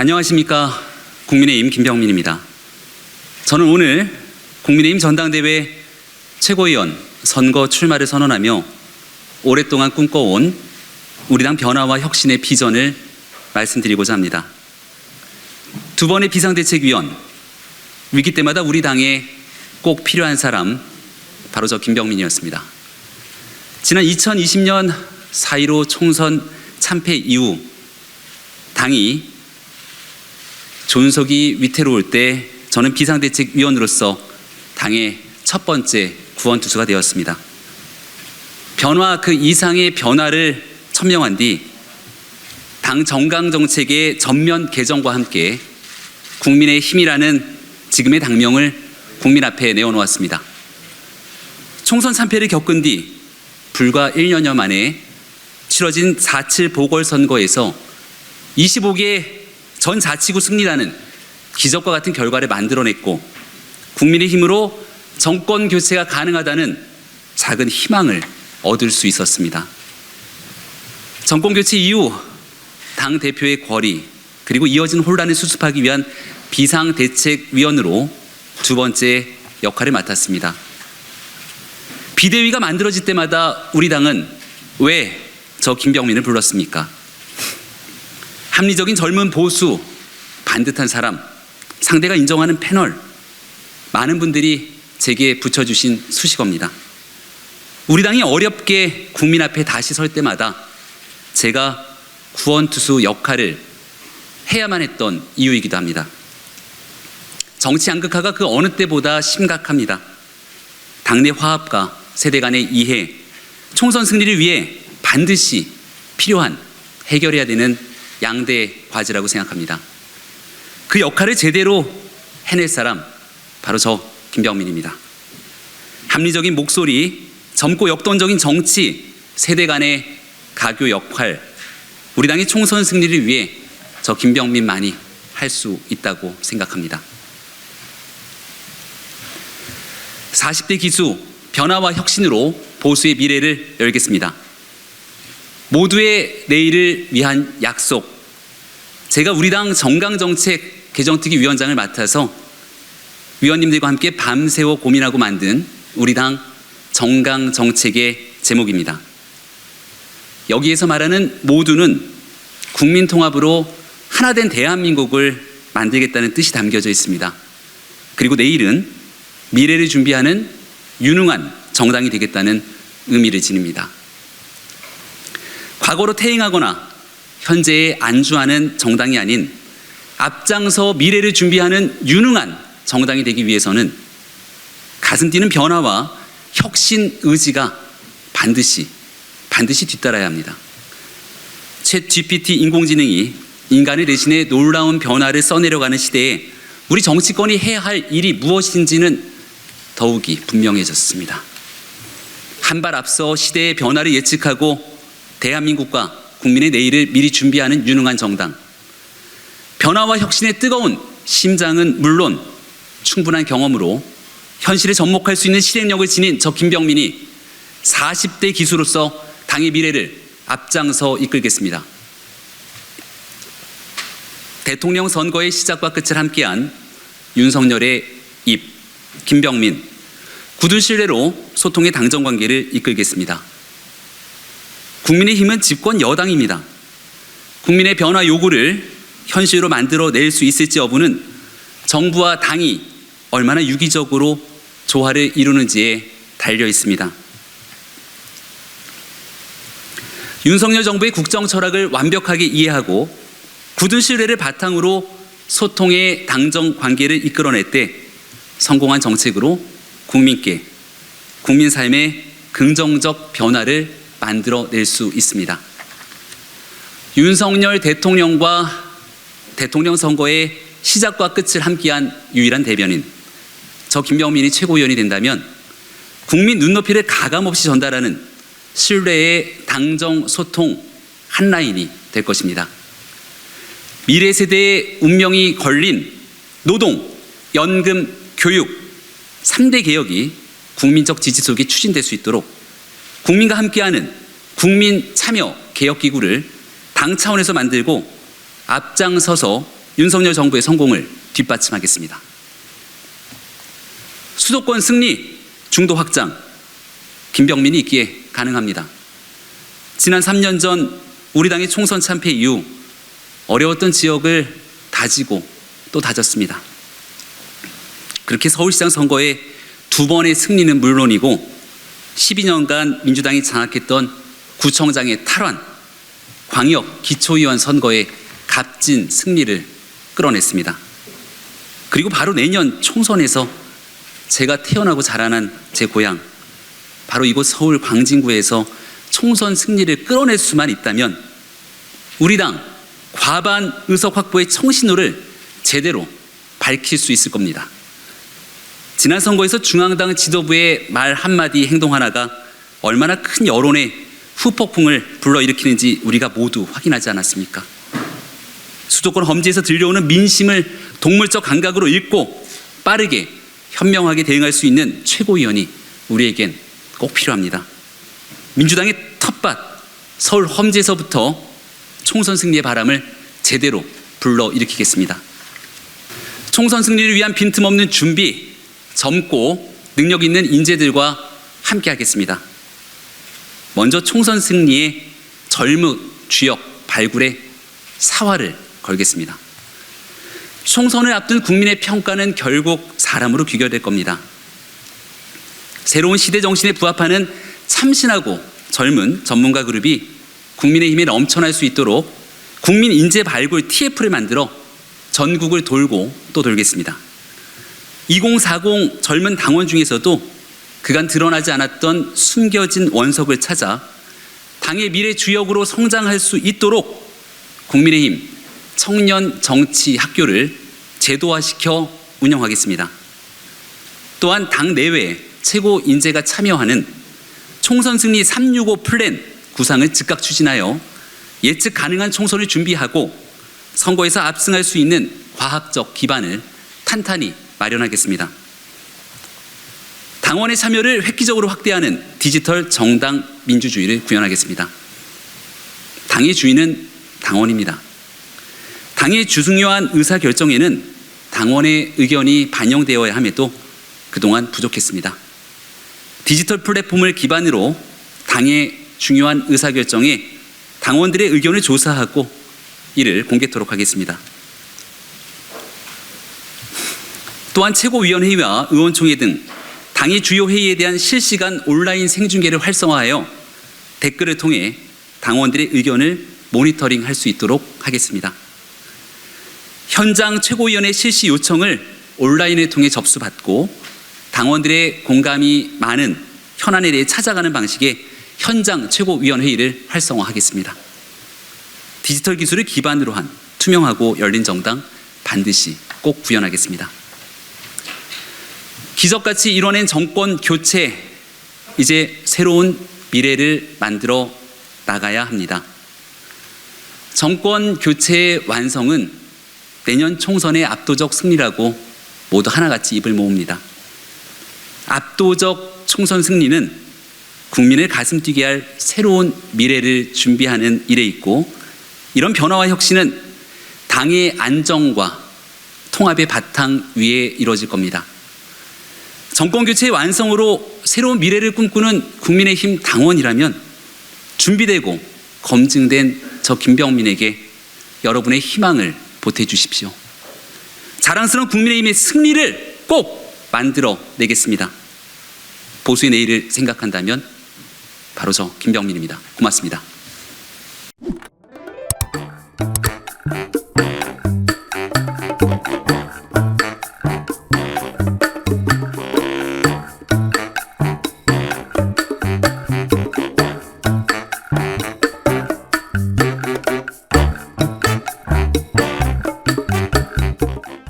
안녕하십니까. 국민의힘 김병민입니다. 저는 오늘 국민의힘 전당대회 최고위원 선거 출마를 선언하며 오랫동안 꿈꿔온 우리 당 변화와 혁신의 비전을 말씀드리고자 합니다. 두 번의 비상대책위원, 위기 때마다 우리 당에 꼭 필요한 사람, 바로 저 김병민이었습니다. 지난 2020년 4.15 총선 참패 이후 당이 존속이 위태로울 때 저는 비상대책위원으로서 당의 첫 번째 구원투수가 되었습니다. 변화 그 이상의 변화를 천명한 뒤 당 정강정책의 전면 개정과 함께 국민의 힘이라는 지금의 당명을 국민 앞에 내어놓았습니다. 총선 참패를 겪은 뒤 불과 1년여 만에 치러진 4.7 보궐선거에서 25개 전 자치구 승리라는 기적과 같은 결과를 만들어냈고 국민의 힘으로 정권 교체가 가능하다는 작은 희망을 얻을 수 있었습니다. 정권 교체 이후 당 대표의 권리 그리고 이어진 혼란을 수습하기 위한 비상대책위원으로 두 번째 역할을 맡았습니다. 비대위가 만들어질 때마다 우리 당은 왜 저 김병민을 불렀습니까? 합리적인 젊은 보수, 반듯한 사람, 상대가 인정하는 패널, 많은 분들이 제게 붙여주신 수식어입니다. 우리 당이 어렵게 국민 앞에 다시 설 때마다 제가 구원투수 역할을 해야만 했던 이유이기도 합니다. 정치 양극화가 그 어느 때보다 심각합니다. 당내 화합과 세대 간의 이해, 총선 승리를 위해 반드시 필요한 해결해야 되는 양대 과제라고 생각합니다. 그 역할을 제대로 해낼 사람, 바로 저 김병민입니다. 합리적인 목소리, 젊고 역동적인 정치, 세대 간의 가교 역할, 우리 당의 총선 승리를 위해 저 김병민만이 할 수 있다고 생각합니다. 40대 기수, 변화와 혁신으로 보수의 미래를 열겠습니다. 모두의 내일을 위한 약속. 제가 우리 당 정강정책 개정특위 위원장을 맡아서 위원님들과 함께 밤새워 고민하고 만든 우리 당 정강정책의 제목입니다. 여기에서 말하는 모두는 국민통합으로 하나된 대한민국을 만들겠다는 뜻이 담겨져 있습니다. 그리고 내일은 미래를 준비하는 유능한 정당이 되겠다는 의미를 지닙니다. 과거로 퇴행하거나 현재에 안주하는 정당이 아닌 앞장서 미래를 준비하는 유능한 정당이 되기 위해서는 가슴 뛰는 변화와 혁신 의지가 반드시 뒤따라야 합니다. 챗 GPT 인공지능이 인간의 대신에 놀라운 변화를 써내려가는 시대에 우리 정치권이 해야 할 일이 무엇인지는 더욱이 분명해졌습니다. 한 발 앞서 시대의 변화를 예측하고 대한민국과 국민의 내일을 미리 준비하는 유능한 정당. 변화와 혁신의 뜨거운 심장은 물론 충분한 경험으로 현실에 접목할 수 있는 실행력을 지닌 저 김병민이 40대 기수로서 당의 미래를 앞장서 이끌겠습니다. 대통령 선거의 시작과 끝을 함께한 윤석열의 입, 김병민, 굳은 신뢰로 소통의 당정 관계를 이끌겠습니다. 국민의힘은 집권 여당입니다. 국민의 변화 요구를 현실로 만들어낼 수 있을지 여부는 정부와 당이 얼마나 유기적으로 조화를 이루는지에 달려 있습니다. 윤석열 정부의 국정 철학을 완벽하게 이해하고 굳은 신뢰를 바탕으로 소통의 당정 관계를 이끌어낼 때 성공한 정책으로 국민께, 국민 삶의 긍정적 변화를 만들어낼 수 있습니다. 윤석열 대통령과 대통령 선거의 시작과 끝을 함께한 유일한 대변인, 저 김병민이 최고위원이 된다면 국민 눈높이를 가감없이 전달하는 신뢰의 당정 소통 한 라인이 될 것입니다. 미래 세대의 운명이 걸린 노동, 연금, 교육 3대 개혁이 국민적 지지 속에 추진될 수 있도록 국민과 함께하는 국민 참여 개혁기구를 당 차원에서 만들고 앞장서서 윤석열 정부의 성공을 뒷받침하겠습니다. 수도권 승리, 중도 확장, 김병민이 있기에 가능합니다. 지난 3년 전 우리 당의 총선 참패 이후 어려웠던 지역을 다지고 또 다졌습니다. 그렇게 서울시장 선거의 2번의 승리는 물론이고 12년간 민주당이 장악했던 구청장의 탈환, 광역 기초의원 선거의 값진 승리를 끌어냈습니다. 그리고 바로 내년 총선에서 제가 태어나고 자라난 제 고향, 바로 이곳 서울 광진구에서 총선 승리를 끌어낼 수만 있다면 우리 당 과반 의석 확보의 청신호를 제대로 밝힐 수 있을 겁니다. 지난 선거에서 중앙당 지도부의 말 한마디 행동 하나가 얼마나 큰 여론의 후폭풍을 불러일으키는지 우리가 모두 확인하지 않았습니까? 수도권 험지에서 들려오는 민심을 동물적 감각으로 읽고 빠르게 현명하게 대응할 수 있는 최고위원이 우리에겐 꼭 필요합니다. 민주당의 텃밭 서울 험지에서부터 총선 승리의 바람을 제대로 불러일으키겠습니다. 총선 승리를 위한 빈틈없는 준비, 젊고 능력 있는 인재들과 함께 하겠습니다. 먼저 총선 승리의 젊은 주역 발굴에 사활을 걸겠습니다. 총선을 앞둔 국민의 평가는 결국 사람으로 귀결될 겁니다. 새로운 시대 정신에 부합하는 참신하고 젊은 전문가 그룹이 국민의힘에 넘쳐날 수 있도록 국민 인재 발굴 TF를 만들어 전국을 돌고 또 돌겠습니다. 2040 젊은 당원 중에서도 그간 드러나지 않았던 숨겨진 원석을 찾아 당의 미래 주역으로 성장할 수 있도록 국민의힘 청년 정치 학교를 제도화시켜 운영하겠습니다. 또한 당 내외 최고 인재가 참여하는 총선 승리 365 플랜 구상을 즉각 추진하여 예측 가능한 총선을 준비하고 선거에서 압승할 수 있는 과학적 기반을 탄탄히 마련하겠습니다. 당원의 참여를 획기적으로 확대하는 디지털 정당 민주주의를 구현하겠습니다. 당의 주인은 당원입니다. 당의 중요한 의사결정에는 당원의 의견이 반영되어야 함에도 그동안 부족했습니다. 디지털 플랫폼을 기반으로 당의 중요한 의사결정에 당원들의 의견을 조사하고 이를 공개토록 하겠습니다. 또한 최고위원회의와 의원총회 등 당의 주요 회의에 대한 실시간 온라인 생중계를 활성화하여 댓글을 통해 당원들의 의견을 모니터링할 수 있도록 하겠습니다. 현장 최고위원회 실시 요청을 온라인을 통해 접수받고 당원들의 공감이 많은 현안에 대해 찾아가는 방식의 현장 최고위원회의를 활성화하겠습니다. 디지털 기술을 기반으로 한 투명하고 열린 정당 반드시 꼭 구현하겠습니다. 기적같이 이뤄낸 정권 교체, 이제 새로운 미래를 만들어 나가야 합니다. 정권 교체의 완성은 내년 총선의 압도적 승리라고 모두 하나같이 입을 모읍니다. 압도적 총선 승리는 국민을 가슴 뛰게 할 새로운 미래를 준비하는 일에 있고, 이런 변화와 혁신은 당의 안정과 통합의 바탕 위에 이루어질 겁니다. 정권 교체의 완성으로 새로운 미래를 꿈꾸는 국민의힘 당원이라면 준비되고 검증된 저 김병민에게 여러분의 희망을 보태주십시오. 자랑스러운 국민의힘의 승리를 꼭 만들어 내겠습니다. 보수의 내일을 생각한다면 바로 저 김병민입니다. 고맙습니다.